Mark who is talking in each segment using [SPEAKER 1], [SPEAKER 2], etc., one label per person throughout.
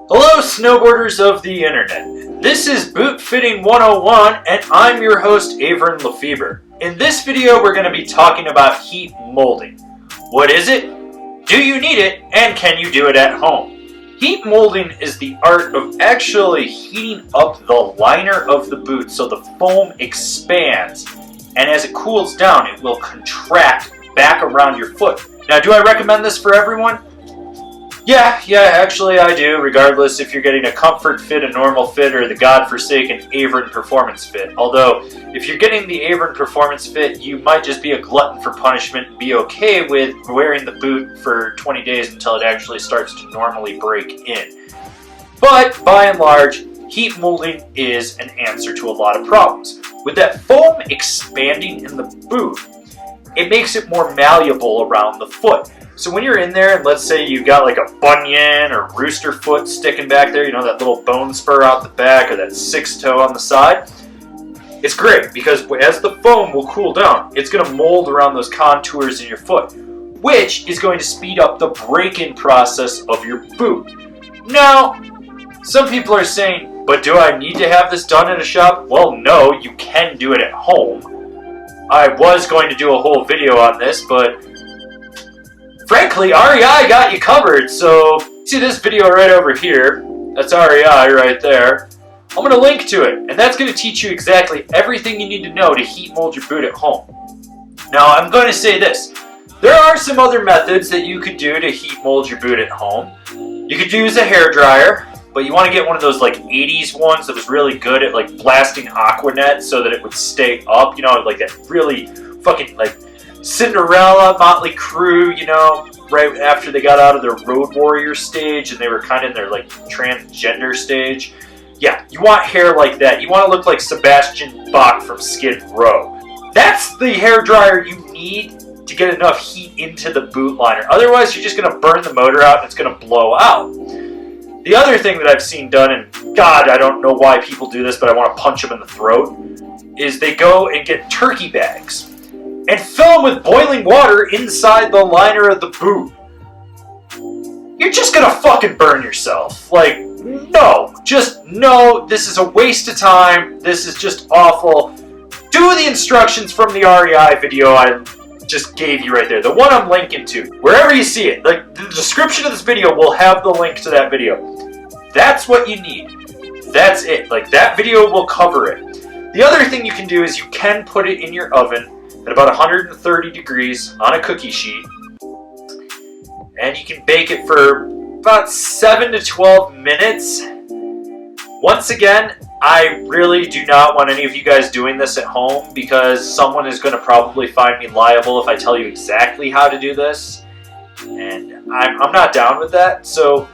[SPEAKER 1] Hello snowboarders of the internet. This is Boot Fitting 101 and I'm your host Avran LeFeber. In this video we're going to be talking about heat molding. What is it? Do you need it? And can you do it at home? Heat molding is the art of actually heating up the liner of the boot so the foam expands, and as it cools down it will contract back around your foot. Now, do I recommend this for everyone? Yeah, actually I do, regardless if you're getting a comfort fit, a normal fit, or the godforsaken Avran Performance Fit. Although, if you're getting the Avran Performance Fit, you might just be a glutton for punishment and be okay with wearing the boot for 20 days until it actually starts to normally break in. But, by and large, heat molding is an answer to a lot of problems. With that foam expanding in the boot, it makes it more malleable around the foot. So when you're in there and let's say you've got like a bunion or rooster foot sticking back there, you know, that little bone spur out the back or that six toe on the side, it's great because as the foam will cool down, it's going to mold around those contours in your foot, which is going to speed up the break-in process of your boot. Now, some people are saying, but do I need to have this done at a shop? Well, no, you can do it at home. I was going to do a whole video on this, but frankly, REI got you covered, so see this video right over here, that's REI right there. I'm going to link to it, and that's going to teach you exactly everything you need to know to heat mold your boot at home. Now, I'm going to say this. There are some other methods that you could do to heat mold your boot at home. You could use a hairdryer, but you want to get one of those like 80s ones that was really good at like blasting Aquanet so that it would stay up, you know, like that really fucking like Cinderella, Motley Crue, you know, right after they got out of their Road Warrior stage and they were kind of in their like transgender stage. Yeah, you want hair like that. You want to look like Sebastian Bach from Skid Row. That's the hairdryer you need to get enough heat into the boot liner. Otherwise, you're just going to burn the motor out and it's going to blow out. The other thing that I've seen done, and God, I don't know why people do this, but I want to punch them in the throat, is they go and get turkey bags and fill them with boiling water inside the liner of the boot. You're just gonna fucking burn yourself. Like, no. Just no, this is a waste of time. This is just awful. Do the instructions from the REI video I just gave you right there. The one I'm linking to. Wherever you see it. Like, the description of this video will have the link to that video. That's what you need. That's it. Like, that video will cover it. The other thing you can do is you can put it in your oven at about 130 degrees on a cookie sheet, and you can bake it for about 7 to 12 minutes. Once again, I really do not want any of you guys doing this at home because someone is going to probably find me liable if I tell you exactly how to do this, and I'm not down with that. So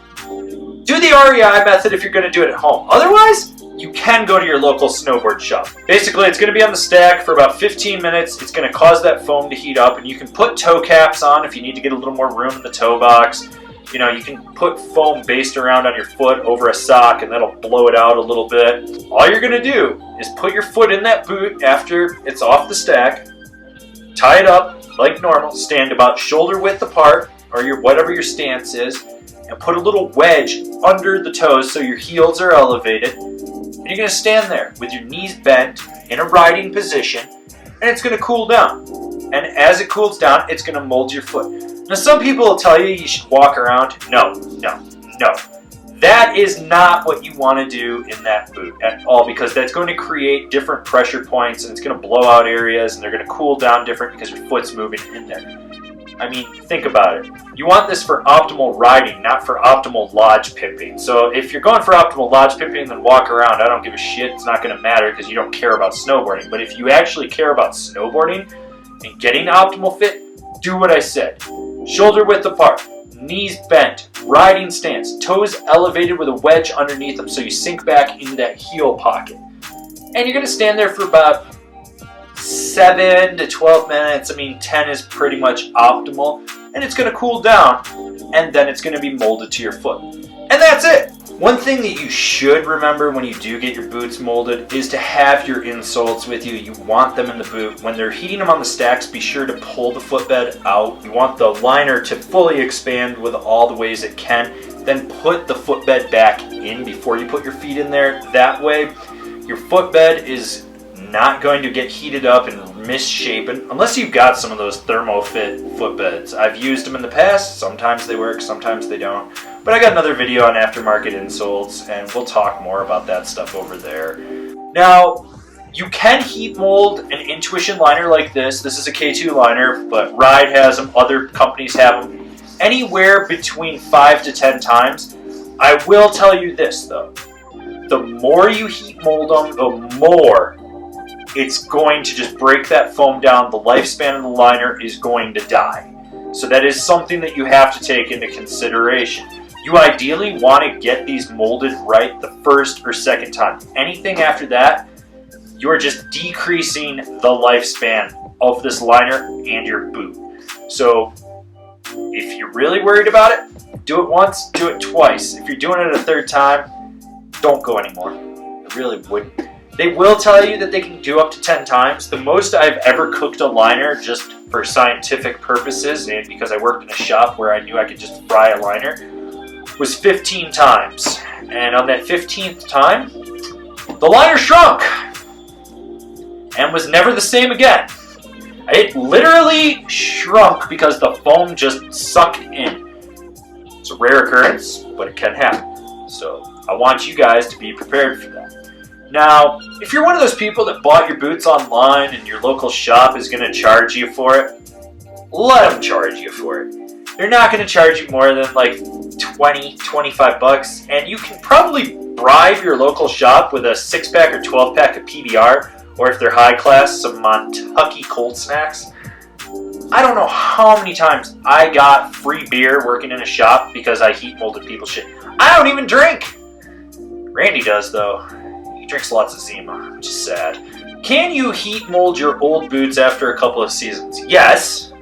[SPEAKER 1] do the REI method if you're going to do it at home. Otherwise, you can go to your local snowboard shop. Basically, it's going to be on the stack for about 15 minutes. It's going to cause that foam to heat up, and you can put toe caps on if you need to get a little more room in the toe box. You know, you can put foam based around on your foot over a sock, and that'll blow it out a little bit. All you're going to do is put your foot in that boot after it's off the stack, tie it up like normal, stand about shoulder width apart, or whatever your stance is, and put a little wedge under the toes so your heels are elevated. And you're going to stand there with your knees bent in a riding position, and it's going to cool down. And as it cools down, it's going to mold your foot. Now, some people will tell you should walk around. No. That is not what you want to do in that boot at all, because that's going to create different pressure points, and it's going to blow out areas, and they're going to cool down different because your foot's moving in there. I mean, think about it. You want this for optimal riding, not for optimal lodge pimping. So if you're going for optimal lodge pimping, then walk around. I don't give a shit. It's not going to matter because you don't care about snowboarding. But if you actually care about snowboarding and getting optimal fit, do what I said. Shoulder width apart, knees bent, riding stance, toes elevated with a wedge underneath them so you sink back into that heel pocket. And you're going to stand there for about 7 to 12 minutes. I mean, 10 is pretty much optimal, and it's going to cool down, and then it's going to be molded to your foot. And that's it. One thing that you should remember when you do get your boots molded is to have your insoles with you. You want them in the boot. When they're heating them on the stacks, be sure to pull the footbed out. You want the liner to fully expand with all the ways it can. then put the footbed back in before you put your feet in there. That way, your footbed is not going to get heated up and misshapen, unless you've got some of those ThermoFit footbeds. I've used them in the past. Sometimes they work, sometimes they don't. But I got another video on aftermarket insoles, and we'll talk more about that stuff over there. Now, you can heat mold an Intuition liner like this. This is a K2 liner, but REI has them, other companies have them, anywhere between 5 to 10 times. I will tell you this though, the more you heat mold them, the more it's going to just break that foam down. The lifespan of the liner is going to die. So that is something that you have to take into consideration. You ideally want to get these molded right the first or second time. Anything after that, you are just decreasing the lifespan of this liner and your boot. So if you're really worried about it, do it once, do it twice. If you're doing it a third time, don't go anymore. I really wouldn't. They will tell you that they can do up to 10 times. The most I've ever cooked a liner just for scientific purposes and because I worked in a shop where I knew I could just fry a liner was 15 times. And on that 15th time, the liner shrunk and was never the same again. It literally shrunk because the foam just sucked in. It's a rare occurrence, but it can happen. So I want you guys to be prepared for that. Now, if you're one of those people that bought your boots online and your local shop is going to charge you for it, let them charge you for it. They're not going to charge you more than like 20, 25 bucks, and you can probably bribe your local shop with a 6-pack or 12-pack of PBR, or if they're high class, some Montucky cold snacks. I don't know how many times I got free beer working in a shop because I heat molded people's shit. I don't even drink. Randy does though. He drinks lots of Zima, which is sad. Can you heat mold your old boots after a couple of seasons? Yes,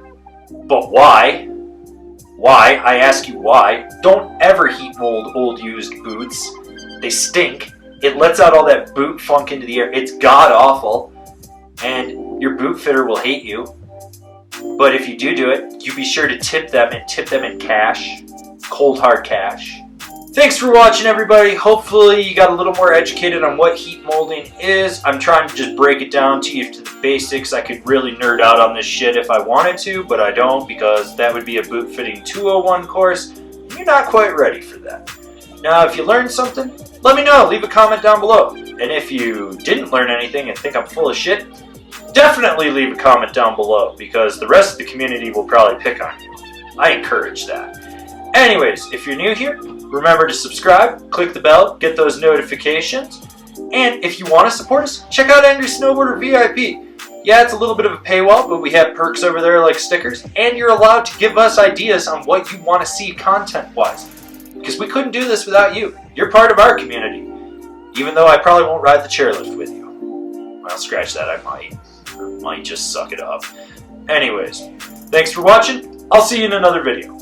[SPEAKER 1] but why? Why? I ask you why. Don't ever heat mold old used boots. They stink. It lets out all that boot funk into the air. It's god awful, and your boot fitter will hate you. But if you do it, you be sure to tip them in cash, cold hard cash. Thanks for watching, everybody. Hopefully you got a little more educated on what heat molding is. I'm trying to just break it down to you to the basics. I could really nerd out on this shit if I wanted to, but I don't because that would be a boot fitting 201 course. And you're not quite ready for that. Now, if you learned something, let me know. Leave a comment down below. And if you didn't learn anything and think I'm full of shit, definitely leave a comment down below because the rest of the community will probably pick on you. I encourage that. Anyways, if you're new here, remember to subscribe, click the bell, get those notifications. And if you want to support us, check out Angrysnowboarder.vip. Yeah, it's a little bit of a paywall, but we have perks over there like stickers. And you're allowed to give us ideas on what you want to see content-wise. Because we couldn't do this without you. You're part of our community. Even though I probably won't ride the chairlift with you. Well, scratch that, I might just suck it up. Anyways, thanks for watching. I'll see you in another video.